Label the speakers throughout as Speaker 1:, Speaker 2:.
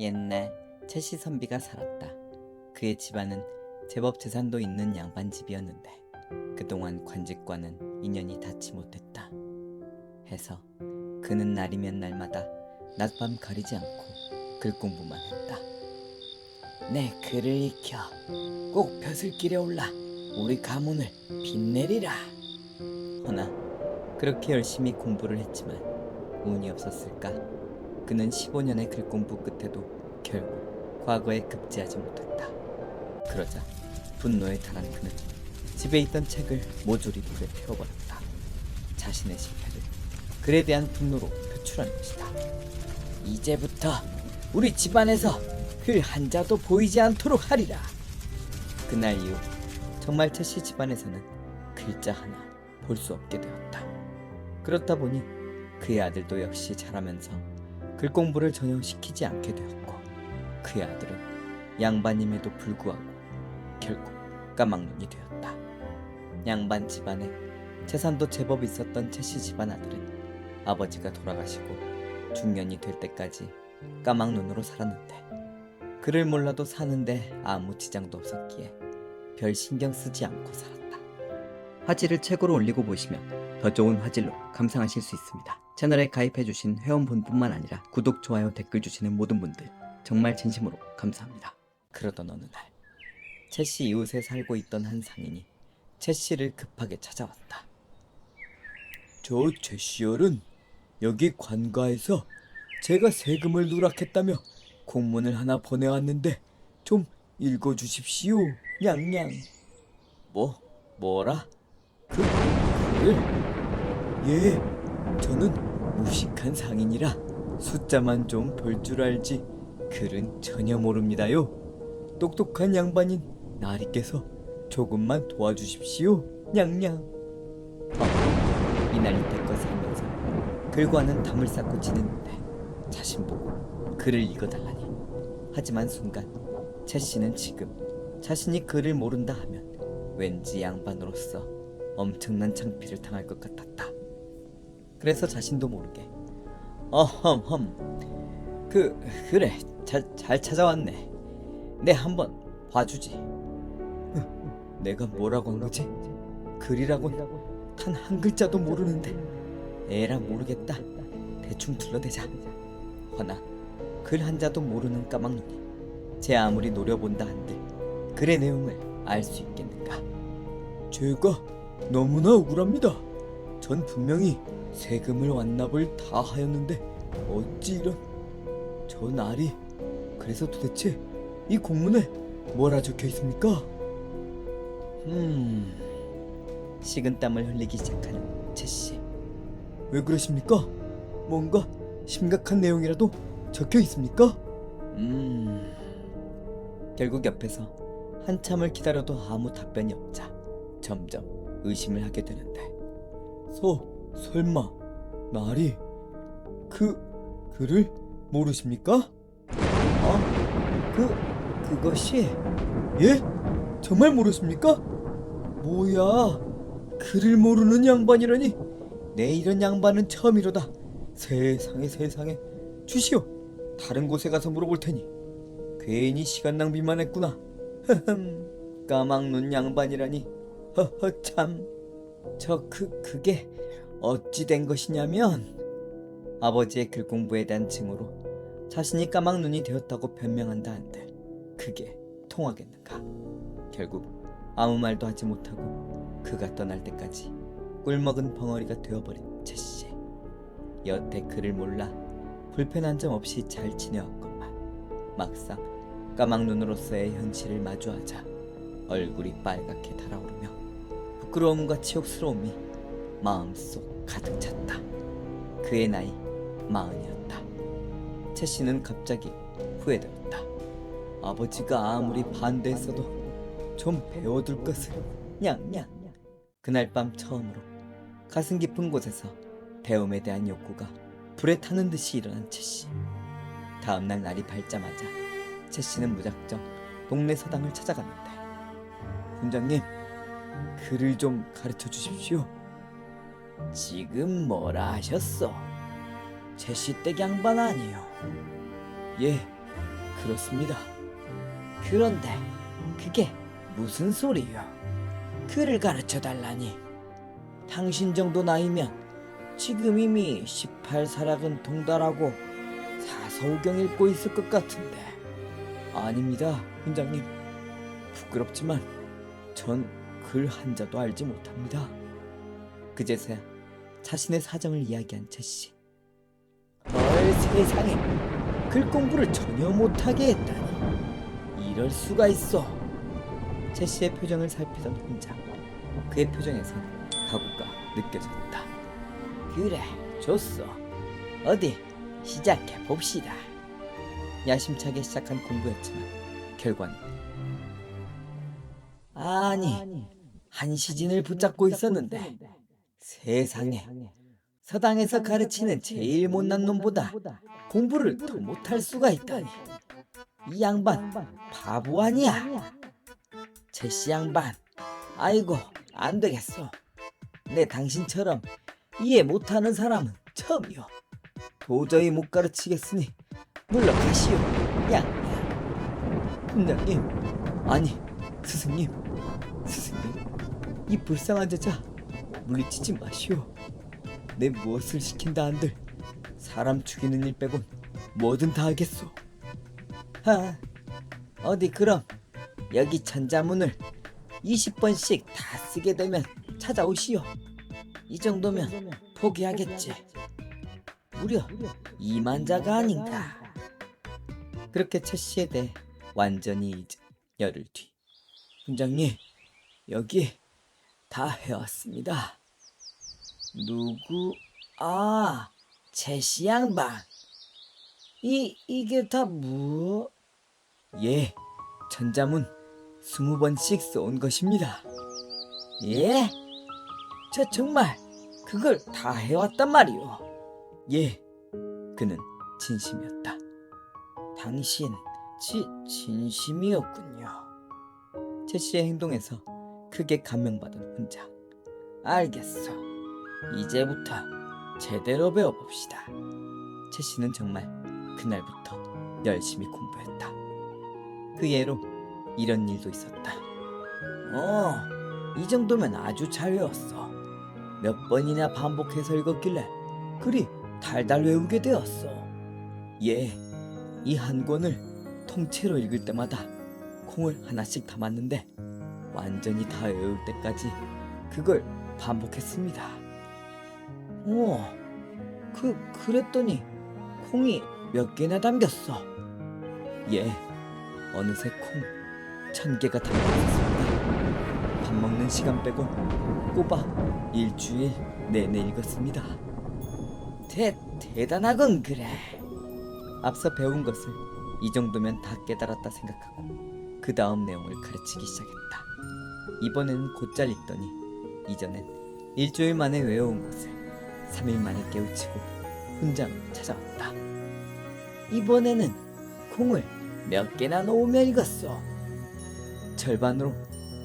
Speaker 1: 옛날 채씨 선비가 살았다. 그의 집안은 제법 재산도 있는 양반집이었는데 그동안 관직과는 인연이 닿지 못했다. 해서 그는 날이면 날마다 낮밤 가리지 않고 글 공부만 했다. 내 글을 익혀 꼭 벼슬길에 올라 우리 가문을 빛내리라. 허나 그렇게 열심히 공부를 했지만 운이 없었을까? 그는 15년의 글 공부 끝에도 결국 과거에 급제하지 못했다. 그러자 분노에 달한 그는 집에 있던 책을 모조리 불에 태워버렸다. 자신의 실패를 글에 대한 분노로 표출한 것이다. 이제부터 우리 집안에서 글 한자도 보이지 않도록 하리라. 그날 이후 정말 채씨 집안에서는 글자 하나 볼 수 없게 되었다. 그렇다 보니 그의 아들도 역시 자라면서 글 공부를 전혀 시키지 않게 되었고, 그의 아들은 양반임에도 불구하고 결국 까막눈이 되었다. 양반 집안에 재산도 제법 있었던 채씨 집안 아들은 아버지가 돌아가시고 중년이 될 때까지 까막눈으로 살았는데, 글을 몰라도 사는데 아무 지장도 없었기에 별 신경 쓰지 않고 살았다. 화질을 최고로 올리고 보시면 더 좋은 화질로 감상하실 수 있습니다. 채널에 가입해주신 회원분뿐만 아니라 구독, 좋아요, 댓글 주시는 모든 분들 정말 진심으로 감사합니다. 그러던 어느 날 채씨 이웃에 살고 있던 한 상인이 채씨를 급하게 찾아왔다.
Speaker 2: 저 채씨열은 여기 관가에서 제가 세금을 누락했다며 공문을 하나 보내왔는데 좀 읽어주십시오, 냥냥.
Speaker 1: 뭐라?
Speaker 2: 글? 예, 저는 무식한 상인이라 숫자만 좀 볼 줄 알지 글은 전혀 모릅니다요. 똑똑한 양반인 나리께서 조금만 도와주십시오, 냥냥.
Speaker 1: 이날 이때껏 살면서 글과는 담을 쌓고 지냈는데 자신 보고 글을 읽어달라니. 하지만 순간 채씨는 지금 자신이 글을 모른다 하면 왠지 양반으로서 엄청난 창피를 당할 것 같았다. 그래서 자신도 모르게 그래 잘 찾아왔네. 내 한번 봐주지.
Speaker 2: 내가 뭐라고 한 거지? 글이라곤 단 한 글자도 모르는데.
Speaker 1: 에라 모르겠다. 대충 둘러대자. 허나 글 한자도 모르는 까막눈이 제 아무리 노려본다 한들 글의 내용을 알 수 있겠는가.
Speaker 2: 제가 너무나 억울합니다. 전 분명히 세금을 완납을 다 하였는데 어찌 이런. 저 날이 그래서 도대체 이 공문에 뭐라 적혀 있습니까?
Speaker 1: 식은땀을 흘리기 시작하는 채씨.
Speaker 2: 왜 그러십니까? 뭔가 심각한 내용이라도 적혀 있습니까?
Speaker 1: 결국 옆에서 한참을 기다려도 아무 답변이 없자 점점 의심을 하게 되는데,
Speaker 2: 설마 날이 그 글을 모르십니까?
Speaker 1: 그것이
Speaker 2: 예? 정말 모르십니까? 뭐야, 글을 모르는 양반이라니. 내 이런 양반은 처음이로다. 세상에. 주시오, 다른 곳에 가서 물어볼 테니. 괜히 시간 낭비만 했구나.
Speaker 1: 까막눈 양반이라니.
Speaker 2: 참.
Speaker 1: 그게 어찌 된 것이냐면, 아버지의 글 공부에 대한 증오로 자신이 까막눈이 되었다고 변명한다 한들 그게 통하겠는가. 결국 아무 말도 하지 못하고 그가 떠날 때까지 꿀먹은 벙어리가 되어버린 채씨. 여태 글을 몰라 불편한 점 없이 잘 지내왔건만 막상 까막눈으로서의 현실을 마주하자 얼굴이 빨갛게 달아오르며 부끄러움과 치욕스러움이 마음속 가득 찼다. 그의 나이 40이었다. 채씨는 갑자기 후회되었다. 아버지가 아무리 반대했어도 좀 배워둘 것을. 냥냥. 그날 밤 처음으로 가슴 깊은 곳에서 배움에 대한 욕구가 불에 타는 듯이 일어난 채씨. 다음날 날이 밝자마자 채씨는 무작정 동네 서당을 찾아갔는데, 훈장님, 글을 좀 가르쳐 주십시오. 지금 뭐라 하셨소? 채씨 댁 양반 아니요?
Speaker 2: 예, 그렇습니다.
Speaker 1: 그런데 그게 무슨 소리요? 글을 가르쳐 달라니. 당신 정도 나이면 지금 이미 18사락은 통달하고 사서오경 읽고 있을 것 같은데.
Speaker 2: 아닙니다, 훈장님. 부끄럽지만 전 글 한자도 알지 못합니다.
Speaker 1: 그제서야 자신의 사정을 이야기한 채씨.
Speaker 2: 헐 세상에, 글 공부를 전혀 못하게 했다니. 이럴 수가 있어.
Speaker 1: 채씨의 표정을 살피던 훈장. 그의 표정에선 각오가 느껴졌다. 그래, 좋소. 어디 시작해 봅시다. 야심차게 시작한 공부였지만 결과는 아니, 한시진을 붙잡고 있었는데 세상에, 서당에서 가르치는 제일 못난 놈보다 공부를 더 못할 수가 있다니. 이 양반 바보 아니야? 제씨 양반, 아이고 안 되겠어. 내 당신처럼 이해 못하는 사람은 처음이요. 도저히 못 가르치겠으니 물러가시오. 야,
Speaker 2: 훈장님, 아니 스승님, 이 불쌍한 제자 물리치지 마시오. 내 무엇을 시킨다 한들 사람 죽이는 일 빼곤 뭐든 다 하겠소.
Speaker 1: 어디 그럼 여기 천자문을 20번씩 다 쓰게 되면 찾아오시오. 이 정도면 포기하겠지. 무려 2만자가 아닌가. 그렇게 채씨에 대해 완전히 잊은 열흘 뒤.
Speaker 2: 훈장님, 여기 다 해왔습니다.
Speaker 1: 누구? 아, 채씨 양반. 이게 다 뭐?
Speaker 2: 예, 천자문 20번씩 써온 것입니다.
Speaker 1: 예? 저 정말 그걸 다 해왔단 말이오.
Speaker 2: 예, 그는 진심이었다.
Speaker 1: 당신 진심이었군요.
Speaker 2: 채씨의 행동에서 크게 감명받은 훈장.
Speaker 1: 알겠어. 이제부터 제대로 배워봅시다.
Speaker 2: 채씨는 정말 그날부터 열심히 공부했다. 그 예로 이런 일도 있었다.
Speaker 1: 이 정도면 아주 잘 외웠어. 몇 번이나 반복해서 읽었길래 글이 달달 외우게 되었어.
Speaker 2: 예, 이 한 권을 통째로 읽을 때마다 콩을 하나씩 담았는데 완전히 다 외울 때까지 그걸 반복했습니다.
Speaker 1: 그랬더니 콩이 몇 개나 담겼어?
Speaker 2: 예, 어느새 콩 1000개가 담겨 있었습니다. 밥 먹는 시간 빼곤 꼬박 일주일 내내 읽었습니다.
Speaker 1: 대단하건 그래.
Speaker 2: 앞서 배운 것을 이 정도면 다 깨달았다 생각하고 그 다음 내용을 가르치기 시작했다. 이번에는 곧잘 읽더니 이전엔 일주일 만에 외워온 것을 3일 만에 깨우치고 훈장을 찾아왔다.
Speaker 1: 이번에는 콩을 몇 개나 놓으며 읽었어?
Speaker 2: 절반으로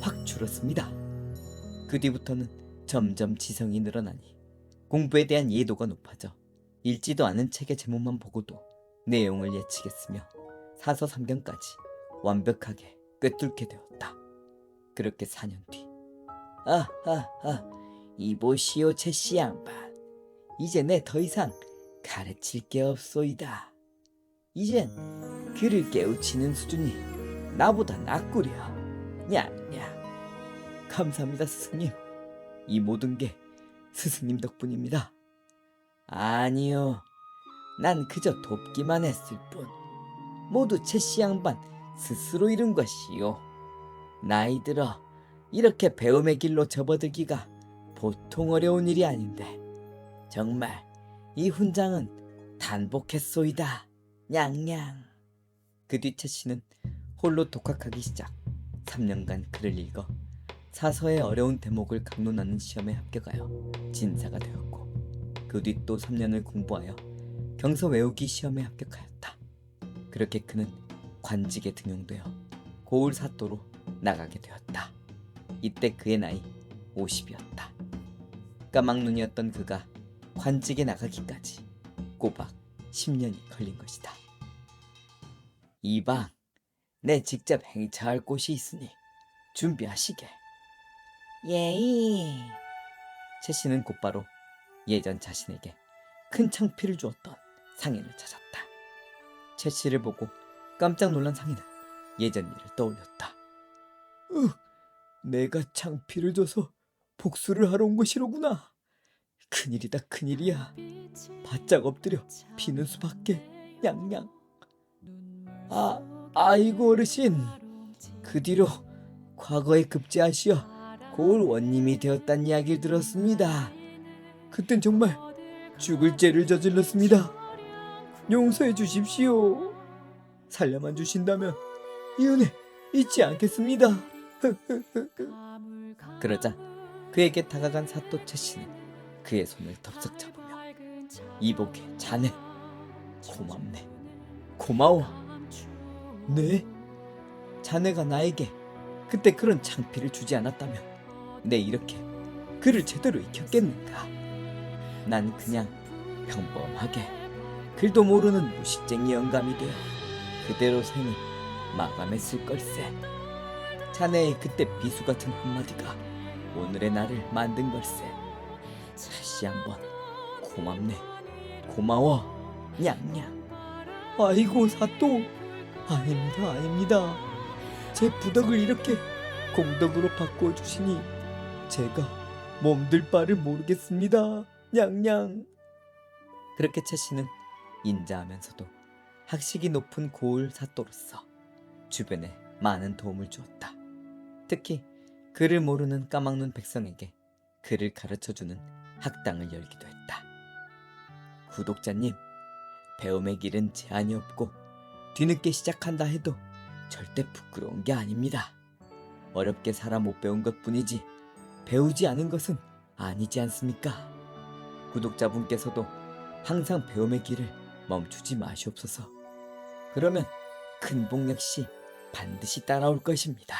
Speaker 2: 확 줄었습니다. 그 뒤부터는 점점 지성이 늘어나니 공부에 대한 이해도가 높아져 읽지도 않은 책의 제목만 보고도 내용을 예측했으며 사서삼경까지 완벽하게 꿰뚫게 되었다. 그렇게 4년 뒤.
Speaker 1: 이보시오 제씨 양반. 이제 내 더 이상 가르칠 게 없소이다. 이젠 글을 깨우치는 수준이 나보다 낫구려. 야.
Speaker 2: 감사합니다, 스승님. 이 모든 게 스승님 덕분입니다.
Speaker 1: 아니요. 난 그저 돕기만 했을 뿐. 모두 제씨 양반 스스로 이룬 것이요. 나이 들어 이렇게 배움의 길로 접어들기가 보통 어려운 일이 아닌데 정말 이 훈장은 단복했소이다. 냥냥.
Speaker 2: 그 뒤 채씨는 홀로 독학하기 시작. 3년간 글을 읽어 사서의 어려운 대목을 강론하는 시험에 합격하여 진사가 되었고 그 뒤 또 3년을 공부하여 경서 외우기 시험에 합격하였다. 그렇게 그는 관직에 등용되어 고을 사또로 나가게 되었다. 이때 그의 나이 50이었다. 까막눈이었던 그가 관직에 나가기까지 꼬박 10년이 걸린 것이다. 이방, 내 직접 행차할 곳이 있으니 준비하시게.
Speaker 1: 예이.
Speaker 2: 최 씨는 곧바로 예전 자신에게 큰 창피를 주었던 상인을 찾았다. 최 씨를 보고 깜짝 놀란 상인은 예전 일을 떠올렸다. 내가 창피를 줘서 복수를 하러 온 것이로구나. 큰일이다, 큰일이야. 바짝 엎드려 비는 수밖에. 냥냥. 아이고 어르신. 그 뒤로 과거에 급제하시어 고을 원님이 되었단 이야기를 들었습니다. 그땐 정말 죽을 죄를 저질렀습니다. 용서해 주십시오. 살려만 주신다면 이 은혜 잊지 않겠습니다. 그러자 그에게 다가간 사또 최 씨는 그의 손을 덥석 잡으며, 이복의 자네 고맙네. 고마워. 네? 자네가 나에게 그때 그런 창피를 주지 않았다면 내 이렇게 글을 제대로 익혔겠는가. 난 그냥 평범하게 글도 모르는 무식쟁이 영감이 되어 그대로 생을 마감했을 걸세. 자네의 그때 비수 같은 한마디가 오늘의 나를 만든 걸세. 다시 한번 고맙네. 고마워. 냥냥. 아이고 사또. 아닙니다, 아닙니다. 제 부덕을 이렇게 공덕으로 바꾸어 주시니 제가 몸둘 바를 모르겠습니다. 냥냥. 그렇게 최 씨는 인자하면서도 학식이 높은 고을 사또로서 주변에 많은 도움을 주었다. 특히 글을 모르는 까막눈 백성에게 글을 가르쳐주는 학당을 열기도 했다. 구독자님, 배움의 길은 제한이 없고 뒤늦게 시작한다 해도 절대 부끄러운 게 아닙니다. 어렵게 살아 못 배운 것뿐이지 배우지 않은 것은 아니지 않습니까? 구독자분께서도 항상 배움의 길을 멈추지 마시옵소서. 그러면 큰 복 역시 반드시 따라올 것입니다.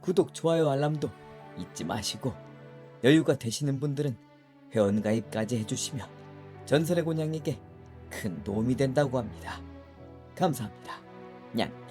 Speaker 2: 구독, 좋아요, 알람도 잊지 마시고 여유가 되시는 분들은 회원가입까지 해주시면 전설의 곤양에게 큰 도움이 된다고 합니다. 감사합니다. 냥.